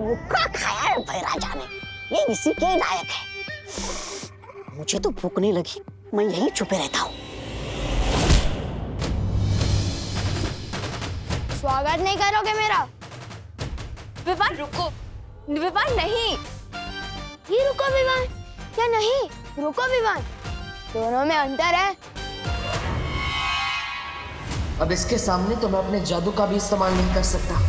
धोखा खाया है भाई राजा ने, ये इसी के लायक है। मुझे तो भूख नहीं लगी, मैं यहीं छुपे रहता हूँ। स्वागत नहीं करोगे मेरा? विवान रुको, विवान नहीं। ये रुको विवान या नहीं? रुको विवान, दोनों में अंतर है। अब इसके सामने तो मैं अपने जादू का भी इस्तेमाल नहीं कर सकता।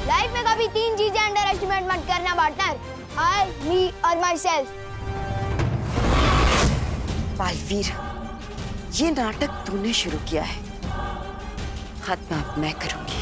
लाइफ में कभी तीन चीजें अंडर एस्टिमेट मत करना पार्टनर, आई, मी और माई सेल्फ। बालवीर, ये नाटक तूने शुरू किया है, खत्म अब मैं करूंगी।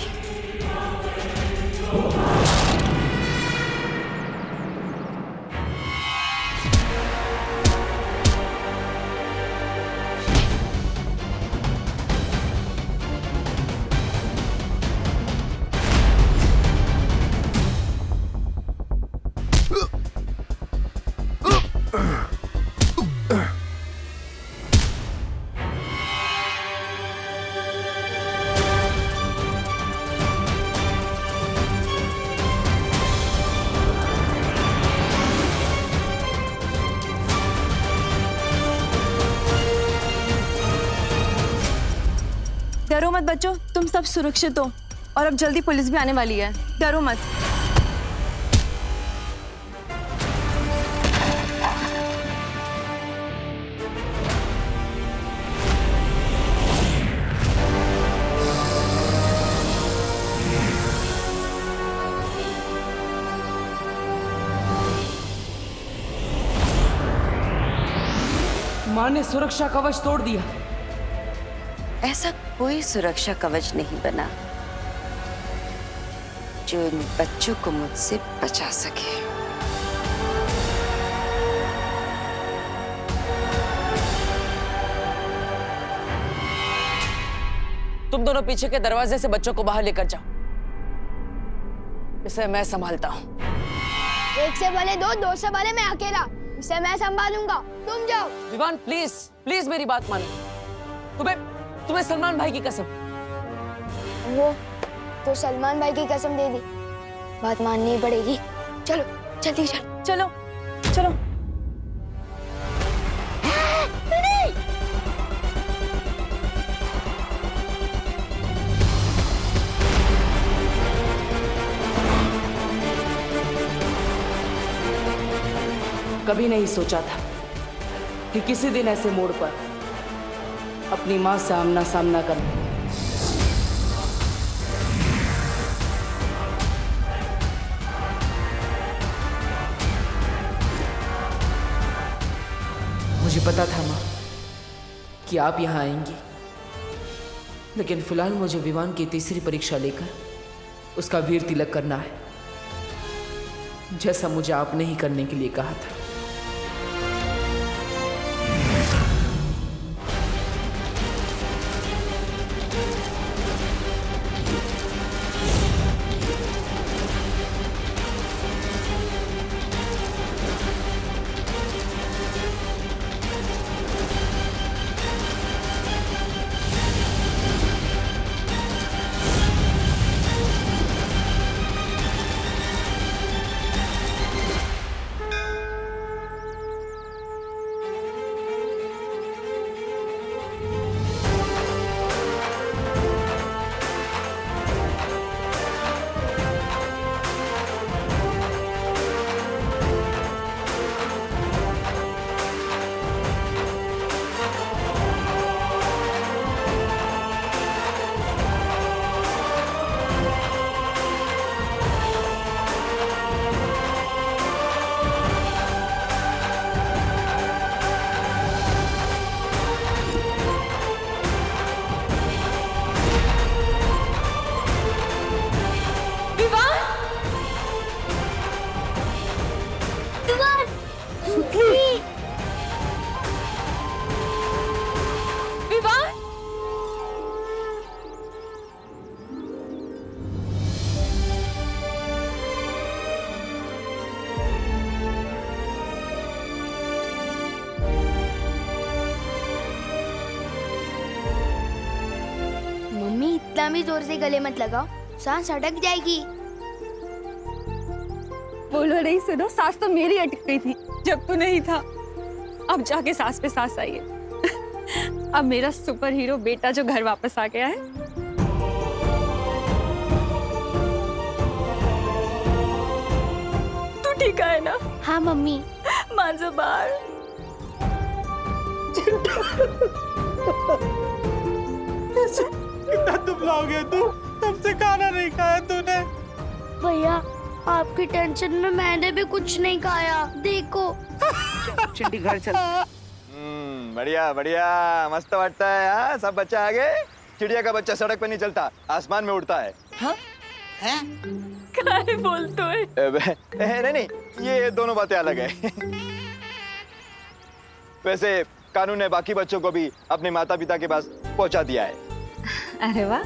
डरो मत बच्चों, तुम सब सुरक्षित हो और अब जल्दी पुलिस भी आने वाली है। डरो मत। माँ ने सुरक्षा कवच तोड़ दिया। ऐसा कोई सुरक्षा कवच नहीं बना जो इन बच्चों को मुझसे बचा सके। तुम दोनों पीछे के दरवाजे से बच्चों को बाहर लेकर जाओ, इसे मैं संभालता हूँ। एक से भले दो, दो से भले मैं अकेला, इसे मैं संभालूंगा, तुम जाओ। विवान प्लीज प्लीज मेरी बात मानो। तुम्हें सलमान भाई की कसम। वो तो सलमान भाई की कसम दे दी, बात माननी पड़ेगी। चलो जल्दी चलो। चलो चलो। कभी नहीं सोचा था कि किसी दिन ऐसे मोड़ पर अपनी मां से आमना सामना करना। मुझे पता था मां कि आप यहां आएंगी, लेकिन फिलहाल मुझे विवान की तीसरी परीक्षा लेकर उसका वीर तिलक करना है, जैसा मुझे आपने ही करने के लिए कहा था। एकदम ही जोर से गले मत लगाओ, सांस अटक जाएगी। बोलो नहीं, सुनो, सांस तो मेरी अटक गई थी जब तू नहीं था। अब जाके सांस पे सांस आई है। अब मेरा सुपर हीरो बेटा जो घर वापस आ गया है। तू ठीक है ना? हाँ मम्मी। मांझो बाहर। कितना दुबला हो गया तू, तब से खाना नहीं खाया तूने। भैया आपकी टेंशन में मैंने भी कुछ नहीं खाया, देखो। चिंटी घर चल। बढ़िया बढ़िया, मस्त वाटता है। हाँ, सब बच्चा आ गए। चिड़िया का बच्चा सड़क पे नहीं चलता, आसमान में उड़ता है। हाँ? हैं? क्या बोलते है? नहीं, ये दोनों बातें अलग है। वैसे कानून ने बाकी बच्चों को भी अपने माता पिता के पास पहुंचा दिया है। अरे वाह,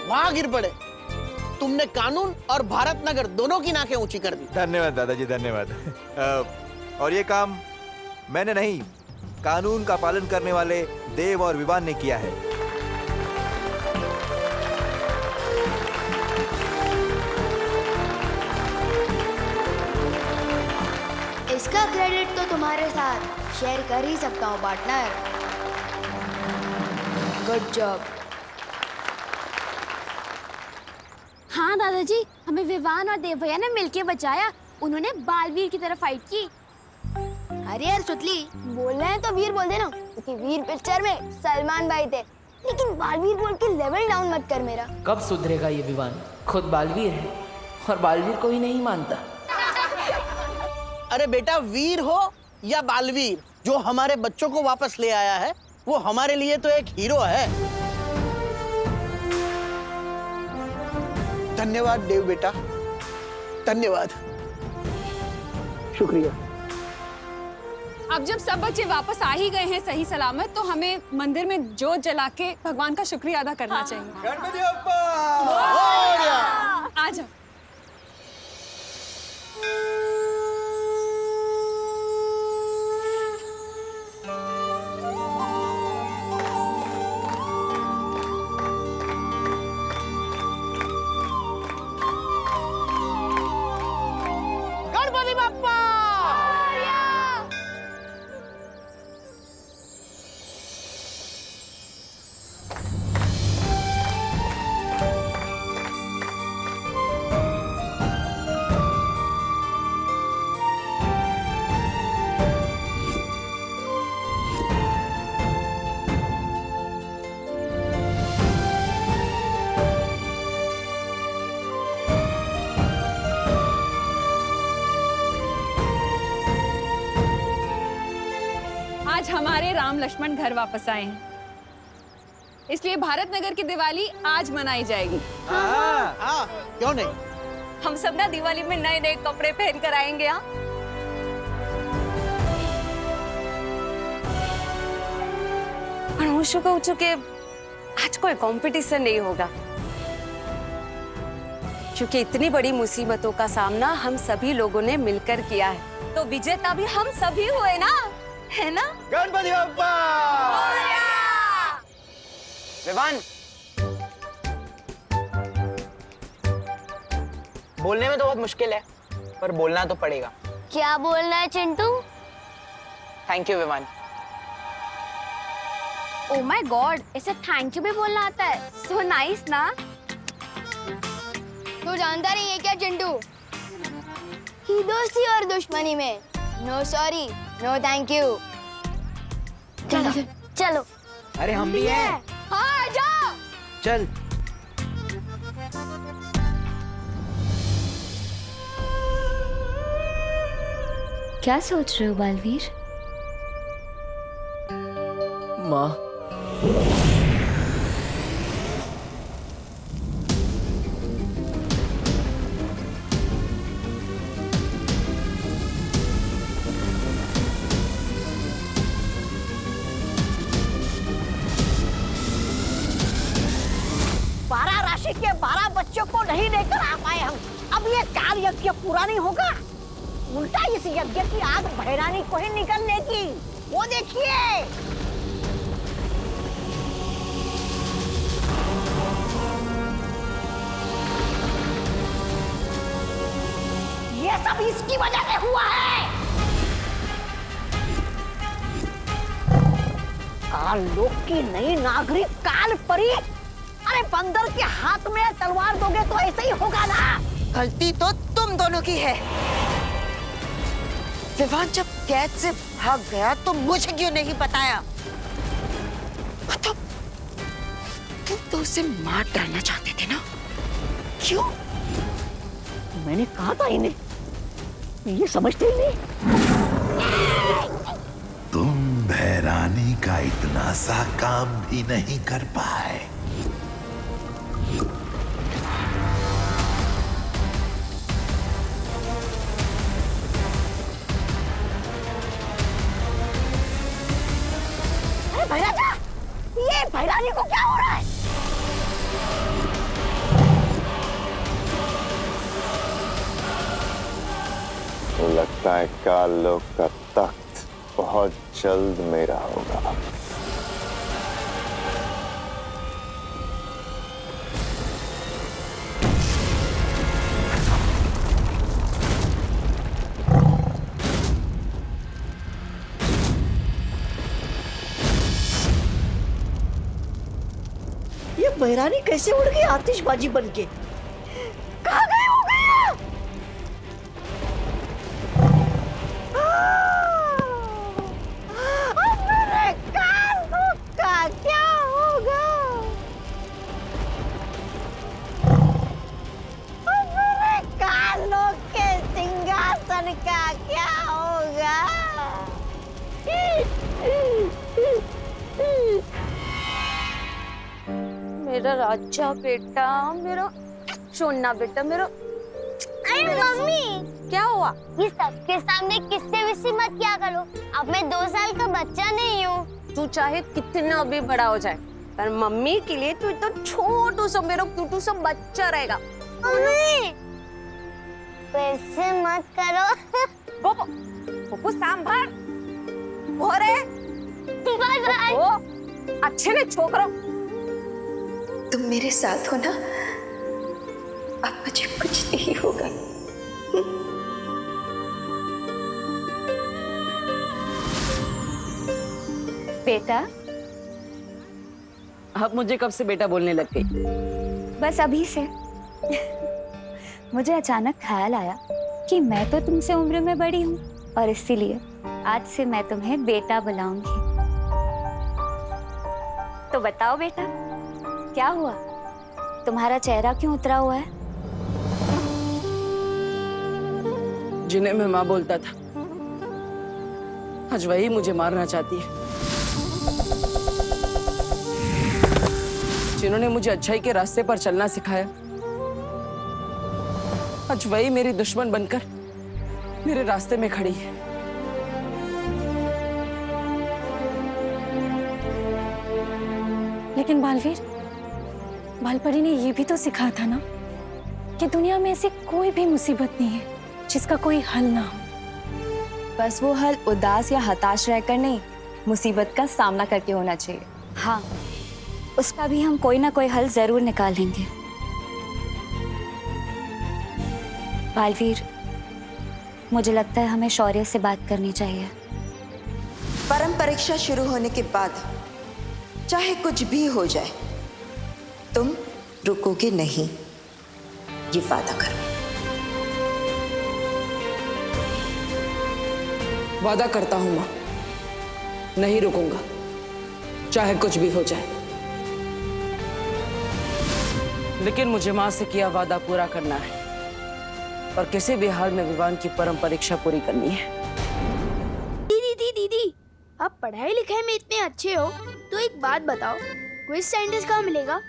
वाह गिर पड़े, तुमने कानून और भारत नगर दोनों की नाकें ऊंची कर दी। धन्यवाद दादाजी, धन्यवाद। और ये काम मैंने नहीं, कानून का पालन करने वाले देव और विवान ने किया है। इसका क्रेडिट तो तुम्हारे साथ शेयर कर ही सकता हूँ पार्टनर। Good job. हाँ दादाजी, हमें विवान और देव भैया ने मिलके बचाया। उन्होंने बालवीर की तरफ फाइट की। अरे यार सुतली, बोलना है तो वीर बोल देना, क्योंकि वीर पिक्चर में सलमान भाई थे। लेकिन बालवीर बोल के लेवल डाउन मत कर मेरा। कब सुधरेगा ये विवान? खुद बालवीर है और बालवीर को ही नहीं मानता। अरे बेटा, वीर हो या बालवीर, जो हमारे बच्चों को वापस ले आया है वो हमारे लिए तो एक हीरो है। धन्यवाद देव बेटा, धन्यवाद, शुक्रिया। अब जब सब बच्चे वापस आ ही गए हैं सही सलामत, तो हमें मंदिर में जोत जला के भगवान का शुक्रिया अदा करना चाहिए। गणपति बप्पा! आ जाओ। गणपति बप्पा! आज हमारे राम लक्ष्मण घर वापस आए हैं, इसलिए भारत नगर की दिवाली आज मनाई जाएगी। हाँ, क्यों नहीं? हम सब ना दिवाली में नए नए कपड़े पहन कर आएंगे। यहाँ अनुषु को चुके आज कोई कंपटीशन नहीं होगा, क्योंकि इतनी बड़ी मुसीबतों का सामना हम सभी लोगों ने मिलकर किया है, तो विजेता भी हम सभी हुए ना, है ना? गणपति बप्पा! विवान, बोलने में तो बहुत मुश्किल है, पर बोलना तो पड़ेगा। क्या बोलना है Chintu? Thank you Vivaan. Oh my god, इसे थैंक यू भी बोलना आता है। सो नाइस ना? तू जानता नहीं है क्या चिंटू, कि दोस्ती और दुश्मनी में no sorry no thank you. चलो चलो। अरे हम भी हैं। हाँ जाओ। चल। क्या सोच रहे हो बालवीर? माँ, बारह राशि के 12 बच्चों को नहीं लेकर आ पाए हम। अब ये काल यज्ञ पूरा नहीं होगा, उल्टा इस यज्ञ की आग भैरानी को ही निकलने की। वो देखिए। ये सब इसकी वजह से हुआ है। काल लोक की नई नागरिक काल परी। अरे बंदर के हाथ में तलवार दोगे तो ऐसे ही होगा ना। गलती तो तुम दोनों की है। विवान जब कैद से भाग गया तो मुझे क्यों नहीं बताया? तो तुम तो उसे मार डालना चाहते थे ना? क्यों? मैंने कहा था इन्हें, ये समझते ही नहीं। तुम भैरानी का इतना सा काम भी नहीं कर पाए। अरे भैराजा, ये भैरानी को क्या हो रहा है? तो लगता है काल लोक का तख्त बहुत जल्द मेरा होगा। ये भैरानी कैसे उड़ गई आतिशबाजी बन के? कहाँ गए हो गया? अब मेरे कानों का क्या होगा? अब मेरे कानों के सिंहासन का क्या होगा? मेरा राजा बेटा, मेरा सोना बेटा, मेरा। अरे मम्मी, क्या हुआ? ये सबके सामने किससे विसी मत किया करो। अब मैं 2 साल का बच्चा नहीं हूँ। तू चाहे कितना भी बड़ा हो जाए, पर मम्मी के लिए तू तो छोटू सा मेरा क्यूटू सा बच्चा रहेगा। मम्मी, वैसे मत करो। Poopó, Poopó sambar. ओरे, बाय बाय। ओ, अच्छे ने छोकरो। तुम मेरे साथ हो ना? अब मुझे कुछ नहीं होगा। बेटा, अब मुझे कब से बेटा बोलने लग गई? बस अभी से। मुझे अचानक ख्याल आया कि मैं तो तुमसे उम्र में बड़ी हूँ और इसीलिए आज से मैं तुम्हें बेटा बुलाऊंगी। तो बताओ बेटा, क्या हुआ? तुम्हारा चेहरा क्यों उतरा हुआ है? जिन्हें मैं माँ बोलता था, आज वही मुझे मारना चाहती है। जिन्होंने मुझे अच्छाई के रास्ते पर चलना सिखाया, आज वही मेरी दुश्मन बनकर मेरे रास्ते में खड़ी है। लेकिन बालवीर, बालपरी ने ये भी तो सिखाया था ना कि दुनिया में ऐसी कोई भी मुसीबत नहीं है जिसका कोई हल ना हो। बस वो हल उदास या हताश रहकर नहीं, मुसीबत का सामना करके होना चाहिए। हाँ, उसका भी हम कोई ना कोई हल जरूर निकालेंगे। बालवीर, मुझे लगता है हमें शौर्य से बात करनी चाहिए। परम परीक्षा शुरू होने के बाद चाहे कुछ भी हो जाए, तुम रुकोगे नहीं, ये वादा करो। वादा करता हूं मां, नहीं रुकूंगा, चाहे कुछ भी हो जाए। लेकिन मुझे मां से किया वादा पूरा करना है और किसी भी हाल में विवान की परम परीक्षा पूरी करनी है। दीदी, आप पढ़ाई लिखाई में इतने अच्छे हो तो एक बात बताओ, क्विज साइंटिस्ट कहाँ मिलेगा?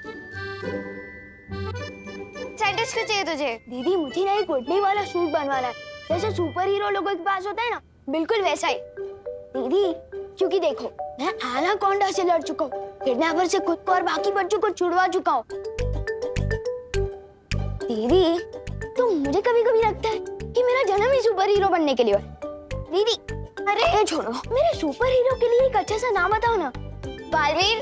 साइंटिस्ट क्यों चाहिए तुझे? दीदी, मुझे ना एक उड़ने वाला सूट बनवाना है, जैसे सुपर हीरो लोगों के पास होता है ना, बिल्कुल वैसा ही। दीदी, क्योंकि देखो, मैं एनाकोंडा से लड़ चुका हूँ, किडनैपर से खुद को और बाकी बच्चों को छुड़वा चुका हूँ। दीदी, तो मुझे कभी कभी लगता है कि मेरा जन्म ही सुपर हीरो बनने के लिए है। दीदी, अरे छोड़ो, मेरे सुपर हीरो के लिए एक अच्छा सा नाम बताओ ना। बालवीर,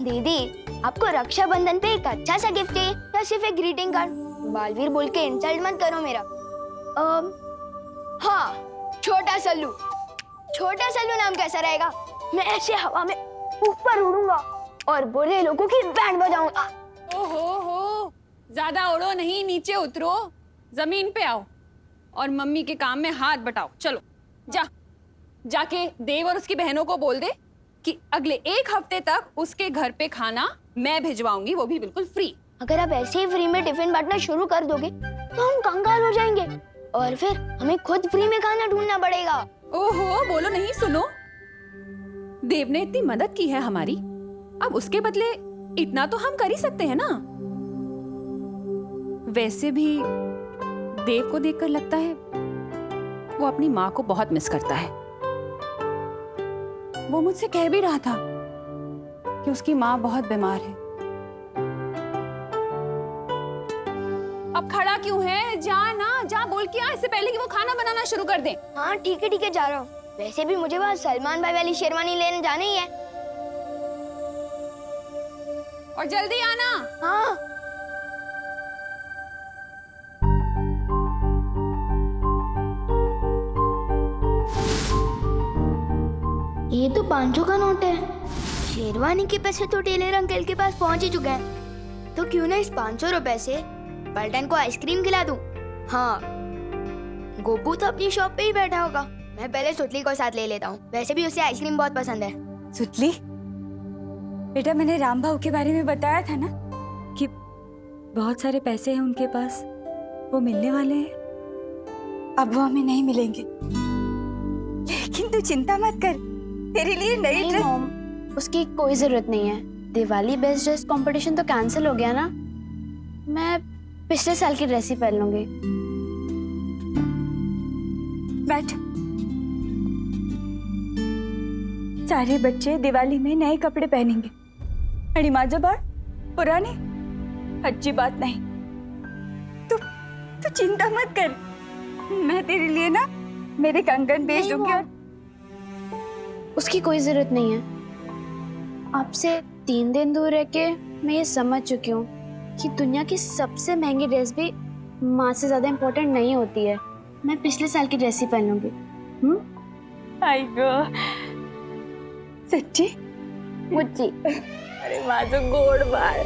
दीदी, आपको रक्षाबंधन पे एक अच्छा सा गिफ्ट चाहिए या सिर्फ एक ग्रीटिंग कार्ड? बालवीर बोल के इंसल्ट मत करो मेरा। हाँ, छोटा सल्लू। छोटा सल्लू नाम कैसा रहेगा? मैं ऐसे हवा में ऊपर उड़ूंगा और बुरे लोगों की बैंड बजाऊंगा। ओहो, ज्यादा उड़ो नहीं, नीचे उतरो, जमीन पे आओ और मम्मी के काम में हाथ बटाओ। चलो जाके देव और उसकी बहनों को बोल दे कि अगले 1 हफ्ते तक उसके घर पे खाना मैं भिजवाऊंगी, वो भी बिल्कुल फ्री। अगर आप ऐसे ही फ्री में टिफिन बांटना शुरू कर दोगे तो हम कंगाल हो जाएंगे और फिर हमें खुद फ्री में खाना ढूंढना पड़ेगा। ओहो, बोलो नहीं, सुनो। देव ने इतनी मदद की है हमारी, अब उसके बदले इतना तो हम कर ही सकते हैं ना। वैसे भी देव को देखकर लगता है वो अपनी माँ को बहुत मिस करता है। वो मुझसे कह भी रहा था कि उसकी माँ बहुत बीमार है। अब खड़ा क्यों है? जा बोल के आ, इससे पहले कि वो खाना बनाना शुरू कर दे। हाँ ठीक है, जा रहा हूँ। वैसे भी मुझे वहाँ सलमान भाई वाली शेरवानी लेने जाना ही है। और जल्दी आना। हाँ। ये तो 500 का नोट है। शेरवानी के पैसे तो टेलर अंकल के पास पहुंच ही चुके हैं, तो क्यों ना इस 500 रुपए से पलटन को आइसक्रीम खिला दूं। हाँ, गोपू तो अपनी शॉप पे ही बैठा होगा। मैं पहले सुतली को साथ ले लेता हूँ, वैसे भी उसे आइसक्रीम बहुत पसंद है। सुतली, बेटा मैंने राम भाऊ के बारे में बताया था ना कि बहुत सारे पैसे हैं उनके पास, वो मिलने वाले हैं। अब वो हमें नहीं मिलेंगे, लेकिन तू चिंता मत कर, तेरे लिए नई ड्रेस। उसकी कोई जरूरत नहीं है। दिवाली बेस्ट ड्रेस कंपटीशन तो कैंसिल हो गया ना, मैं पिछले साल की ड्रेस ही पहन लूंगी। बैठ। सारे बच्चे दिवाली में नए कपड़े पहनेंगे, अड़ी माजोबार पुराने, अच्छी बात नहीं। तू चिंता मत कर, मैं तेरे लिए ना मेरे कंगन भेज दूंगी। और उसकी कोई जरूरत नहीं है। आपसे 3 दिन दूर रह के मैं ये समझ चुकी हूँ कि दुनिया की सबसे महंगी ड्रेस भी माँ से ज्यादा इम्पोर्टेंट नहीं होती है। मैं पिछले साल की ड्रेस ही पहन लूंगी। आई गो, सच्ची? मुच्ची। अरे माझो गोड बाळ।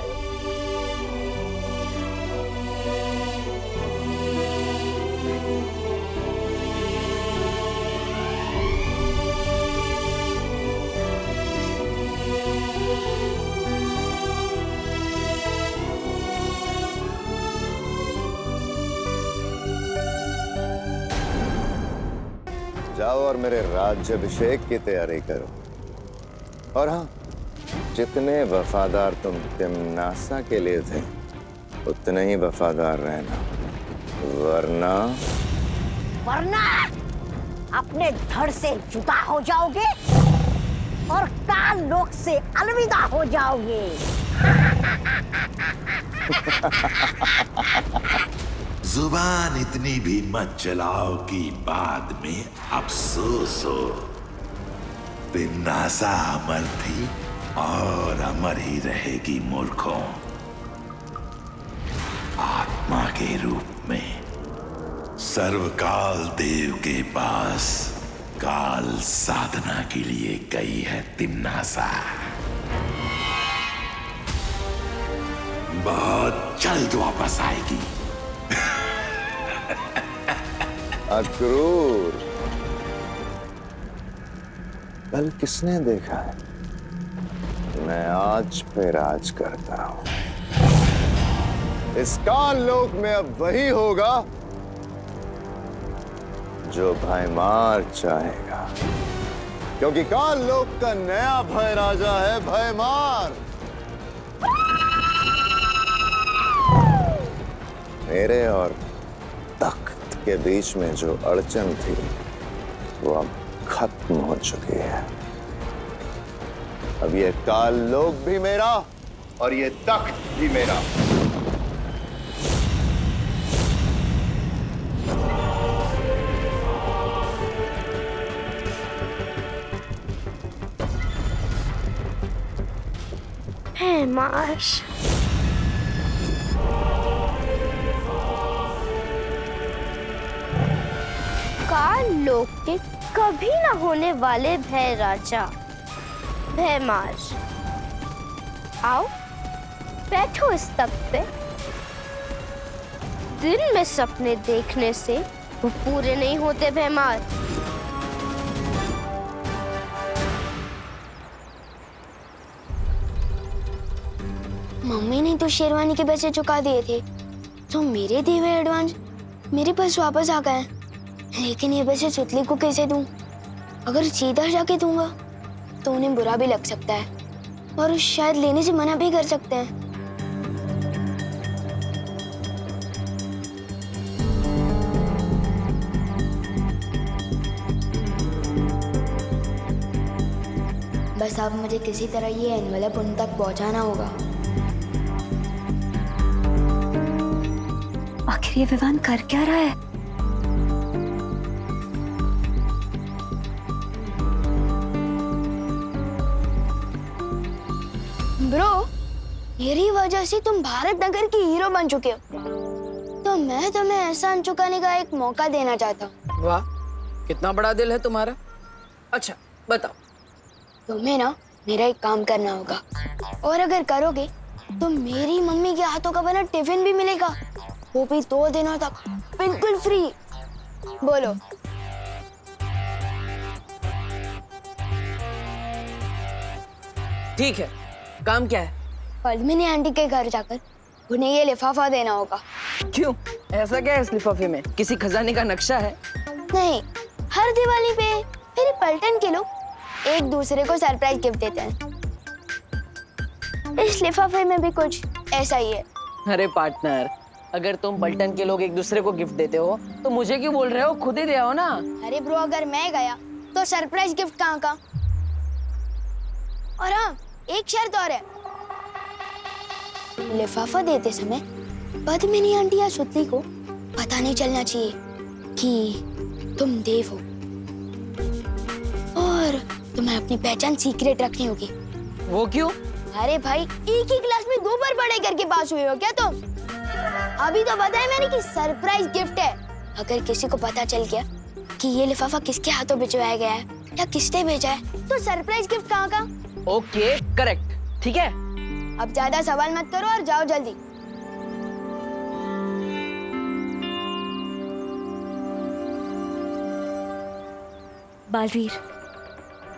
जाओ और मेरे राज्याभिषेक की तैयारी करो। और हाँ, जितने वफादार तुम तिम्नासा के लिए थे उतने ही वफादार रहना, वरना अपने धड़ से जुदा हो जाओगे और काल लोक से अलविदा हो जाओगे। जुबान इतनी भी मत चलाओ कि बाद में अफसोस हो। तिम्नासा अमर थी और अमर ही रहेगी मूर्खों। आत्मा के रूप में सर्वकाल देव के पास काल साधना के लिए गई है तिम्नासा। बहुत जल्द वापस आएगी। अक्रूर, कल किसने देखा है? मैं आज पे राज करता हूं। इस काल लोक में अब वही होगा जो भयमार चाहेगा, क्योंकि काल लोक का नया भय राजा है भयमार। मेरे और तख्त के बीच में जो अड़चन थी वो अब खत्म हो चुकी है। अब ये काल लोक भी मेरा और ये तख्त भी मेरा। है माश। काल लोक के कभी ना होने वाले भय राजा भयमार, आओ बैठो इस तख्त पे। दिन में सपने देखने से वो पूरे नहीं होते भयमार। मम्मी ने तो शेरवानी के पैसे चुका दिए थे, तो मेरे दिए हुए एडवांस मेरे पास वापस आ गए। लेकिन ये पैसे सुतली को कैसे दूं? अगर सीधा जाके दूंगा तो उन्हें बुरा भी लग सकता है और शायद लेने से मना भी कर सकते हैं। बस अब मुझे किसी तरह ये एनवेलप उन तक पहुंचाना होगा। आखिर ये विवान कर क्या रहा है? ब्रो, मेरी वजह से तुम भारत नगर के हीरो बन चुके हो, तो मैं तुम्हें एहसान चुकाने का एक मौका देना चाहता हूँ। वाह, कितना बड़ा दिल है तुम्हारा। अच्छा बताओ। तुम्हें ना मेरा एक काम करना होगा, और अगर करोगे तो मेरी मम्मी के हाथों का बना टिफिन भी मिलेगा, वो भी 2 दिनों तक बिल्कुल फ्री। बोलो। ठीक है, काम क्या है? पद्मिनी आंटी के घर जाकर उन्हें ये लिफाफा देना होगा। क्यों, ऐसा क्या है इस लिफाफे में? किसी खजाने का नक्शा है? नहीं, हर दिवाली पे मेरे पलटन के लोग एक दूसरे को सरप्राइज गिफ्ट देते हैं। इस लिफाफे में भी कुछ ऐसा ही है। अरे पार्टनर, अगर तुम पलटन के लोग एक दूसरे को गिफ्ट देते हो तो मुझे क्यों बोल रहे हो? खुद ही दे आओ ना। अरे ब्रो, अगर मैं गया तो सरप्राइज गिफ्ट कहाँ का? और हाँ, एक शर्त और है। लिफाफा देते समय पद्मिनी आंटी या सुतली को पता नहीं चलना चाहिए कि तुम देव हो, और तुम्हें अपनी पहचान सीक्रेट रखनी होगी। वो क्यों? अरे भाई, एक ही क्लास में 2 बार पढ़ाई करके पास हुए हो क्या तुम? अभी तो बताया मैंने कि सरप्राइज गिफ्ट है। अगर किसी को पता चल गया कि ये लिफाफा किसके हाथों भिजवाया गया है या किसने भेजा है, तो सरप्राइज गिफ्ट कहाँ का? ओके, करेक्ट, ठीक है। अब ज्यादा सवाल मत करो और जाओ जल्दी। बालवीर,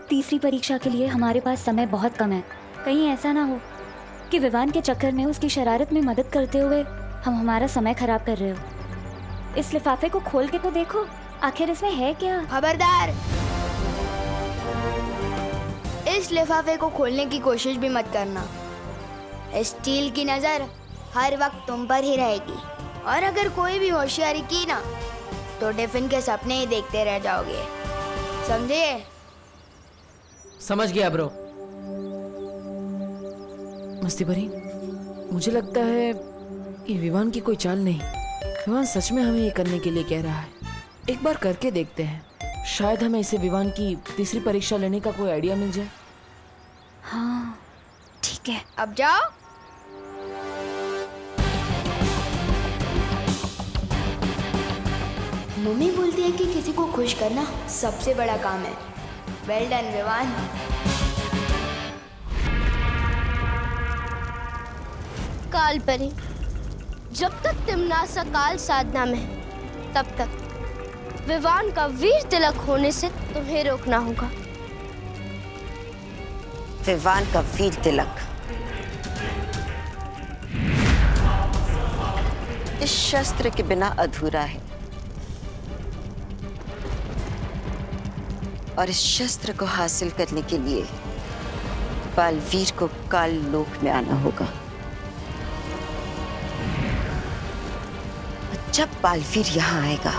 तीसरी परीक्षा के लिए हमारे पास समय बहुत कम है। कहीं ऐसा ना हो कि विवान के चक्कर में उसकी शरारत में मदद करते हुए हम हमारा समय खराब कर रहे हो। इस लिफाफे को खोल के तो देखो, आखिर इसमें है क्या? खबरदार, इस लिफाफे को खोलने की कोशिश भी मत करना। स्टील की नजर हर वक्त तुम पर ही रहेगी, और अगर कोई भी होशियारी की ना तो टिफिन के सपने ही देखते रह जाओगे, समझे? समझ गया ब्रो। मस्ती भरी, मुझे लगता है ये विवान की कोई चाल नहीं। विवान सच में हमें ये करने के लिए कह रहा है। एक बार करके देखते हैं, शायद हमें इसे विवान की तीसरी परीक्षा लेने का कोई आइडिया मिल जाए। हाँ ठीक है, अब जाओ। मम्मी बोलती है कि किसी को खुश करना सबसे बड़ा काम है। Well done Vivaan. काल परी, जब तक तिमनासा काल साधना में है, तब तक विवान का वीर तिलक होने से तुम्हें रोकना होगा। विवान का वीर तिलक इस शस्त्र के बिना अधूरा है, और इस शस्त्र को हासिल करने के लिए बालवीर को काल लोक में आना होगा। जब बालवीर यहाँ आएगा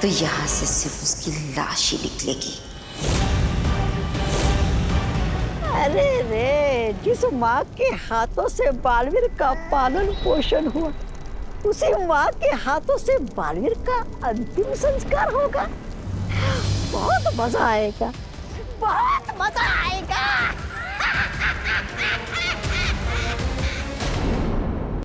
तो यहाँ से सिर्फ उसकी लाश ही निकलेगी। अरे रे, जिस माँ के हाथों से बालवीर का पालन पोषण हुआ, उसी माँ के हाथों से बालवीर का अंतिम संस्कार होगा। बहुत मजा आएगा, बहुत मजा